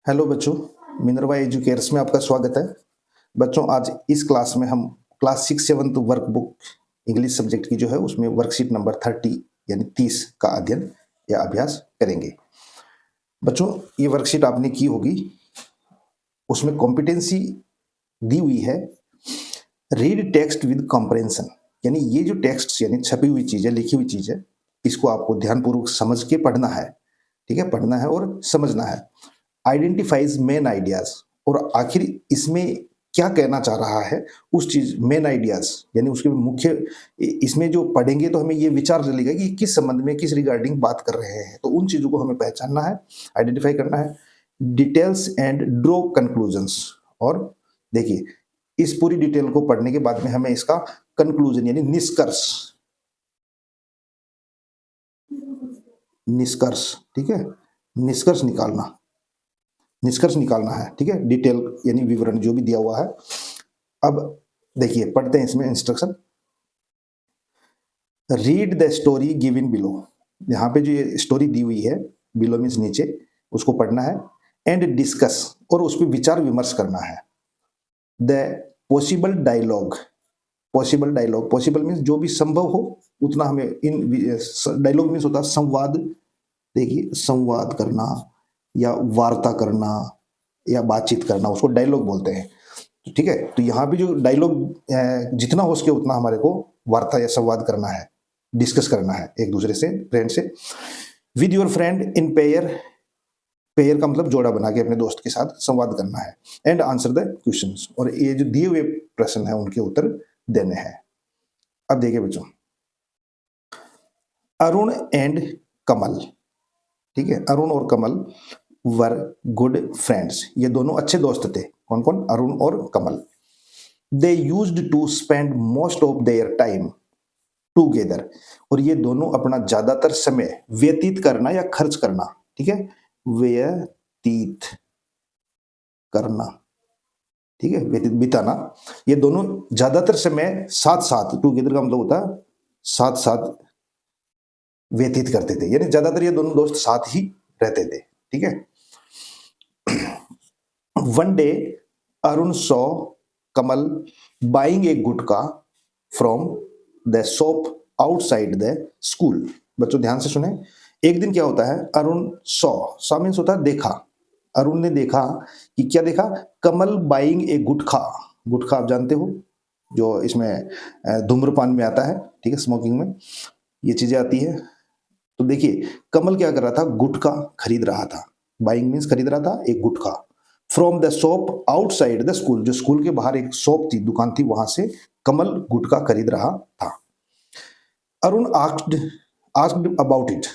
Hello बच्चों, Minerva educators में आपका स्वागत है। बच्चों, आज इस क्लास में हम क्लास 6-7 वर्कबुक इंग्लिश सब्जेक्ट की जो है उसमें वर्कशीट नंबर 30 यानी 30 का अध्ययन या अभ्यास करेंगे। बच्चों, ये वर्कशीट आपने की होगी, उसमें कॉम्पिटेंसी दी हुई है रीड टेक्स्ट विद कॉम्प्रहेंशन, यानी ये जो टेक्स्ट यानी छपी हुई चीज़ है, लिखी हुई चीज़ है, इसको आपको ध्यानपूर्वक समझ के पढ़ना है। ठीक है, पढ़ना है और समझना है। आइडेंटिफाइज मेन आइडियाज, और आखिर इसमें क्या कहना चाह रहा है उस चीज मेन आइडियाज यानी उसके मुख्य, इसमें जो पढ़ेंगे तो हमें ये विचार चलेगा कि किस संबंध में किस रिगार्डिंग बात कर रहे हैं, तो उन चीजों को हमें पहचानना है, आइडेंटिफाई करना है। डिटेल्स एंड ड्रॉ कंक्लूजन्स, और देखिए इस पूरी डिटेल को पढ़ने के बाद में हमें इसका कंक्लूजन यानी निष्कर्ष, ठीक है, निष्कर्ष निकालना है। ठीक है, डिटेल यानी विवरण जो भी दिया हुआ है। अब देखिए पढ़ते हैं इसमें instruction. Read the story given below, यहाँ पे जो ये स्टोरी दी हुई है, बिलो मीन्स नीचे, उसको पढ़ना है। एंड डिस्कस, और उस पर विचार विमर्श करना है। The possible dialogue, possible means जो भी संभव हो उतना हमें इन, डायलॉग मीन्स होता है संवाद। देखिए संवाद करना या वार्ता करना या बातचीत करना, उसको डायलॉग बोलते हैं। ठीक है, तो यहाँ पे जो डायलॉग जितना हो सके उतना हमारे को वार्ता या संवाद करना है, डिस्कस करना है एक दूसरे से, फ्रेंड से। With your friend in pair, pair का मतलब जोड़ा बना के अपने दोस्त के साथ संवाद करना है। एंड आंसर द क्वेश्चंस, और ये जो दिए हुए प्रश्न है उनके उत्तर देने हैं। अब देखिए बच्चों, अरुण एंड कमल, ठीक है, अरुण और कमल वर गुड फ्रेंड्स, ये दोनों अच्छे दोस्त थे। कौन कौन? अरुण और Kamal. They used to spend most of their time together, और ये दोनों अपना ज्यादातर समय व्यतीत करना या खर्च करना, ठीक है, व्यतीत करना, ठीक है, व्यतीत बिताना, ये दोनों ज्यादातर समय साथ साथ, टूगेदर का मतलब होता है साथ साथ व्यतीत करते थे, यानी ज्यादातर ये दोनों दोस्त साथ ही रहते थे। ठीक है। One day Arun saw Kamal buying A gutka from the shop outside the school. बच्चों ध्यान से सुने, एक दिन क्या होता है, अरुण सॉ मीन्स होता है देखा, अरुण ने देखा कि क्या देखा, कमल बाइंग ए गुटखा, गुटखा आप जानते हो जो इसमें धूम्रपान में आता है, ठीक है, स्मोकिंग में ये चीजें आती है। तो देखिए कमल क्या कर रहा था, गुटखा खरीद रहा था, बाइंग मीन्स खरीद रहा था एक गुटखा। From the shop outside the school, जो स्कूल के बाहर एक शॉप थी, दुकान थी, वहां से कमल गुटखा खरीद रहा था। Arun asked about it,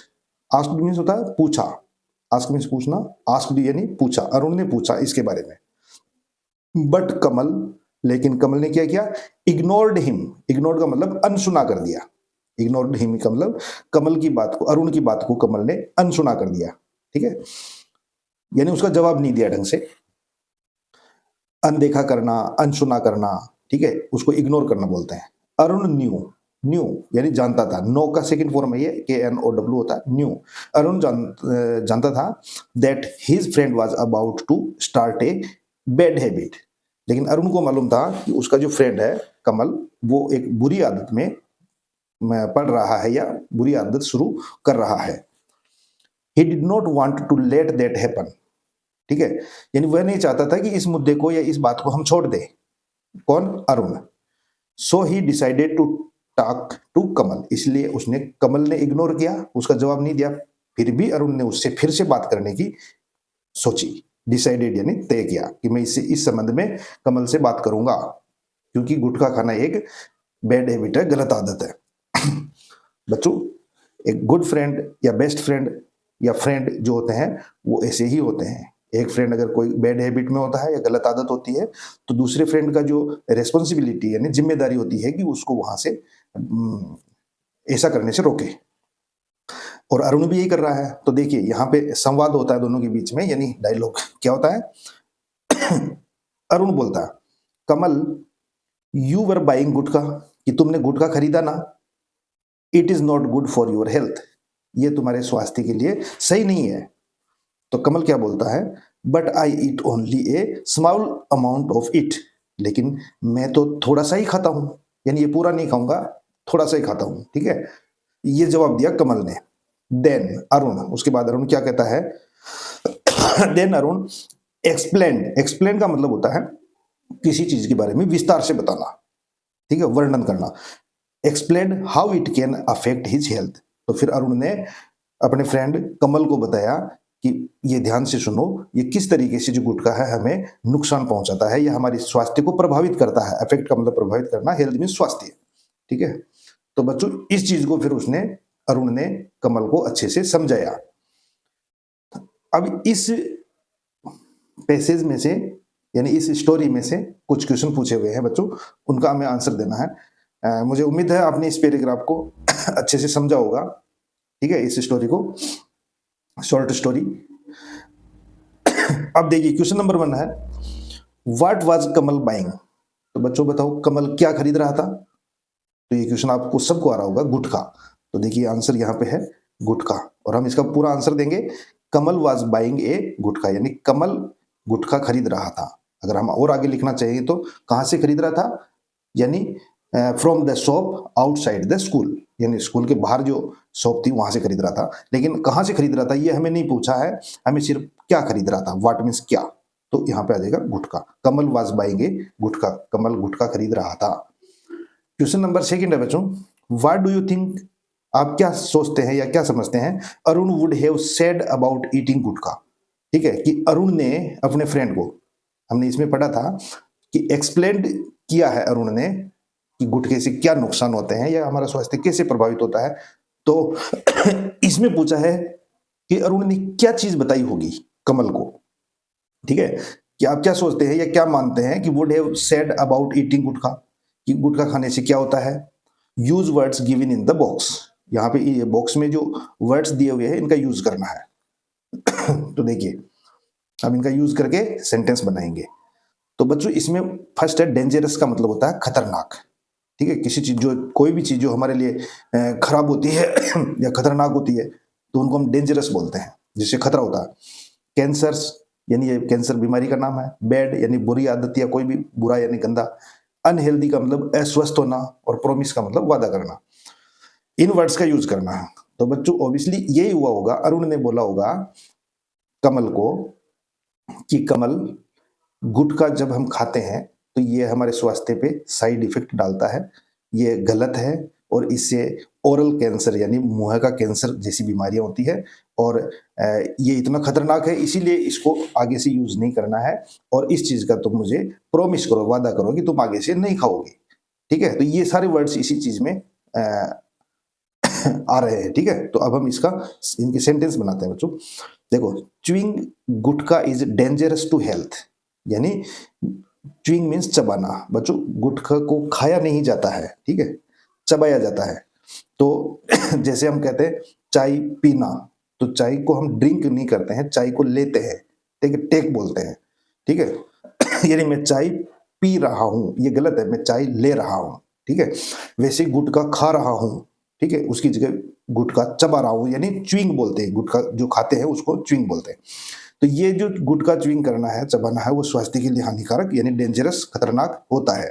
asked means होता है पूछा, आस्क मीन्स पूछना, आस्क्ड यानी पूछा, अरुण ने पूछा इसके बारे में। बट कमल, लेकिन कमल ने क्या किया, इग्नोर्ड हिम, इग्नोर्ड का मतलब अनसुना कर दिया, इग्नोर्ड हिम का मतलब कमल की बात को, अरुण की बात को कमल ने अनसुना कर दिया। ठीक है, यानी उसका जवाब नहीं दिया ढंग से, अनदेखा करना, अनसुना करना, ठीक है, उसको इग्नोर करना बोलते हैं। अरुण न्यू यानी जानता था, नो का सेकंड फॉर्म है ये, KNOW होता है, न्यू। अरुण जानता था that his friend was about to start a bad habit, लेकिन अरुण को मालूम था कि उसका जो फ्रेंड है कमल, वो एक बुरी आदत में पढ़ रहा है या बुरी आदत शुरू कर रहा है। He did not want to let that happen, ठीक है, यानी वह नहीं चाहता था कि इस मुद्दे को या इस बात को हम छोड़ दें। कौन? Arun. So he decided to talk to Kamal, इसलिए उसने, कमल ने इग्नोर किया, उसका जवाब नहीं दिया, फिर भी अरुण ने उससे फिर से बात करने की सोची। डिसाइडेड यानी तय किया कि मैं इससे इस संबंध में कमल से बात करूंगा, क्योंकि गुटखा खाना एक बैड हैबिट है, गलत आदत है। बच्चों, एक गुड फ्रेंड या बेस्ट फ्रेंड या फ्रेंड जो होते हैं वो ऐसे ही होते हैं। एक फ्रेंड अगर कोई बैड हैबिट में होता है या गलत आदत होती है, तो दूसरे फ्रेंड का जो रेस्पॉन्सिबिलिटी यानी जिम्मेदारी होती है कि उसको वहां से ऐसा करने से रोके, और अरुण भी यही कर रहा है। तो देखिए यहाँ पे संवाद होता है दोनों के बीच में, यानी डायलॉग क्या होता है। अरुण बोलता है, कमल यू वर बाइंग गुटखा, कि तुमने गुटखा खरीदा ना, it is not good for your health, ये तुम्हारे स्वास्थ्य के लिए सही नहीं है। तो कमल क्या बोलता है, but I eat only A small amount of it, लेकिन मैं तो थोड़ा सा ही खाता हूं, यानी ये पूरा नहीं खाऊंगा, थोड़ा सा ही खाता हूं, ठीक है। ये जवाब दिया कमल ने। देन अरुण, उसके बाद अरुण क्या कहता है, देन अरुण एक्सप्लेन, एक्सप्लेन का मतलब होता है किसी चीज के बारे में विस्तार से बताना, ठीक है, वर्णन करना। Explain how it can affect his health. तो फिर अरुण ने अपने फ्रेंड कमल को बताया कि ये ध्यान से सुनो, ये किस तरीके से जो गुटखा है हमें नुकसान पहुंचाता है, या हमारे स्वास्थ्य को प्रभावित करता है। अफेक्ट का मतलब प्रभावित करना, हेल्थ मीन स्वास्थ्य, ठीक है। तो बच्चों इस चीज को फिर उसने, अरुण ने कमल को अच्छे से समझाया। अब इस पैसेज में से, यानी इस स्टोरी में से कुछ क्वेश्चन पूछे हुए हैं बच्चों, उनका हमें आंसर देना है। मुझे उम्मीद है आपने इस पैराग्राफ को अच्छे से समझा होगा, ठीक है, इस स्टोरी को, शॉर्ट स्टोरी। अब देखिए क्वेश्चन नंबर 1 है, व्हाट वाज कमल बाइंग। तो बच्चों बताओ कमल क्या खरीद रहा था। तो ये क्वेश्चन आपको सबको आ रहा होगा, गुटखा। तो देखिए आंसर यहाँ पे है गुटखा, और हम इसका पूरा आंसर देंगे, कमल वाज बाइंग ए गुटखा, यानी कमल गुटखा खरीद रहा था। अगर हम और आगे लिखना चाहिए तो कहां से खरीद रहा था, यानी from the shop outside the school, यानी स्कूल के बाहर जो शॉप थी वहां से खरीद रहा था। लेकिन कहां से खरीद रहा था ये हमें नहीं पूछा है, हमें सिर्फ क्या खरीद रहा था, व्हाट मीन्स क्या। तो यहाँ पे आ जाएगा गुटखा, कमल वाज बाइंग ए गुटखा, कमल गुटखा खरीद रहा था। क्वेश्चन नंबर 2 है बच्चों, व्हाट डू यू थिंक, आप क्या सोचते हैं या क्या समझते हैं, Arun would have said about eating गुटखा। ठीक है, कि अरुण ने अपने फ्रेंड को, हमने इसमें पढ़ा था कि एक्सप्लेन किया है अरुण ने कि गुटखे से क्या नुकसान होते हैं या हमारा स्वास्थ्य कैसे प्रभावित होता है। तो इसमें पूछा है कि अरुण ने क्या चीज बताई होगी कमल को, ठीक है, कि आप क्या सोचते हैं या क्या मानते हैं कि would have said about eating गुटखा, कि गुटखा खाने से क्या होता है। Use words given in the box, यहाँ पे ये बॉक्स में जो वर्ड्स दिए हुए हैं इनका यूज करना है। तो देखिए अब इनका यूज करके सेंटेंस बनाएंगे। तो बच्चों इसमें फर्स्ट है डेंजरस, का मतलब होता है खतरनाक, ठीक है, किसी चीज जो, कोई भी चीज जो हमारे लिए खराब होती है या खतरनाक होती है तो उनको हम डेंजरस बोलते हैं, जिससे खतरा होता है। कैंसर्स, यानी ये कैंसर बीमारी का नाम है। बैड यानी बुरी आदत या कोई भी बुरा यानी गंदा। अनहेल्दी का मतलब अस्वस्थ होना, और प्रोमिस का मतलब वादा करना। इन वर्ड्स का यूज करना है। तो बच्चों ऑब्वियसली यही हुआ होगा, अरुण ने बोला होगा कमल को कि कमल गुटखा जब हम खाते हैं तो ये हमारे स्वास्थ्य पे साइड इफेक्ट डालता है, ये गलत है, और इससे ओरल कैंसर यानी मुंह का कैंसर जैसी बीमारियां होती है, और ये इतना खतरनाक है, इसीलिए इसको आगे से यूज नहीं करना है, और इस चीज का तुम मुझे प्रॉमिस करो, वादा करो कि तुम आगे से नहीं खाओगे, ठीक है। तो ये सारे वर्ड्स इसी चीज में आ रहे हैं, ठीक है। तो अब हम इसका, इनके सेंटेंस बनाते हैं बच्चों। देखो, chewing gutkha is dangerous to health, यानी च्युइंग मीन्स चबाना। बच्चों गुटखा को खाया नहीं जाता है, ठीक है, चबाया जाता है। तो जैसे हम कहते हैं चाय पीना, तो चाय को हम ड्रिंक नहीं करते हैं, चाय को लेते हैं, ठीक है, टेक बोलते हैं, ठीक है। यानी मैं चाय पी रहा हूं, ये गलत है, मैं चाय ले रहा हूं, ठीक है। वैसे गुटखा खा रहा हूं, ठीक है, उसकी जगह गुटखा चबा रहा हूं, यानी च्युइंग बोलते हैं, गुटखा जो खाते हैं उसको च्युइंग बोलते हैं। तो ये जो गुटखा च्युइंग करना है, चबाना है, वो स्वास्थ्य के लिए हानिकारक यानी डेंजरस, खतरनाक होता है,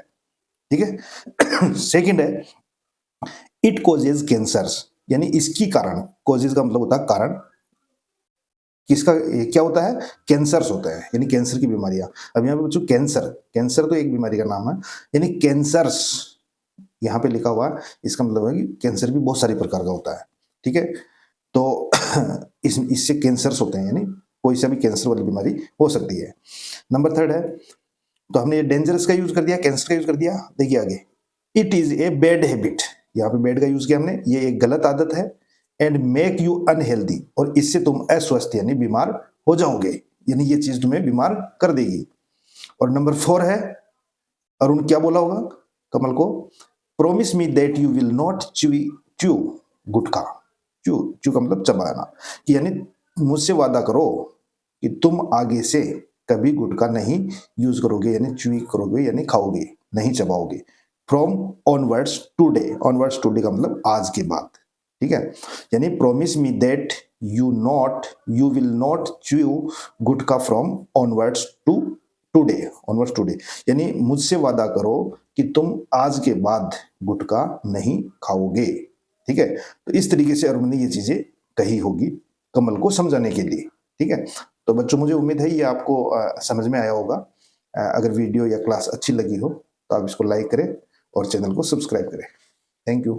ठीक है। सेकंड है इट कॉजेज कैंसर्स, यानी इसकी कारण, कॉजेज का मतलब होता है कारण, किसका क्या होता है, कैंसर्स होता है, यानी कैंसर की बीमारियां। अब यहाँ पे बच्चों कैंसर, कैंसर तो एक बीमारी का नाम है, यानी कैंसर्स यहाँ पे लिखा हुआ है, इसका मतलब है कि कैंसर भी बहुत सारी प्रकार का होता है, ठीक है। तो इससे कैंसर्स होते हैं, यानी कोई सा भी कैंसर वाली बीमारी हो सकती है। नंबर 3 है, तो हमने ये डेंजरस का यूज कर दिया, कैंसर का यूज कर दिया। देखिए आगे, it is a bad habit, यहाँ पे बैड का यूज किया हमने, ये एक गलत आदत है। एंड मेक यू अनहेल्दी, और इससे तुम अस्वस्थ यानी बीमार हो जाओगे, यानी ये चीज तुम्हें बीमार कर देगी। और नंबर 4 है, अरुण क्या बोला होगा कमल को, promise me that you will not chew gutkha. Chew का मतलब चबाना, कि यानी मुझसे वादा करो कि तुम आगे से कभी गुटखा नहीं यूज करोगे, यानी च्यू करोगे, यानी खाओगे नहीं, चबाओगे। From onwards today, onwards today का मतलब आज के बाद, ठीक है, यानी promise me that you will not chew gutkha from onwards today, यानी मुझसे वादा करो कि तुम आज के बाद गुटखा नहीं खाओगे। ठीक है, तो इस तरीके से अरुण ने ये चीजें कही होगी कमल को समझाने के लिए। ठीक है, तो बच्चों मुझे उम्मीद है ये आपको समझ में आया होगा। अगर वीडियो या क्लास अच्छी लगी हो तो आप इसको लाइक करें और चैनल को सब्सक्राइब करें। Thank you.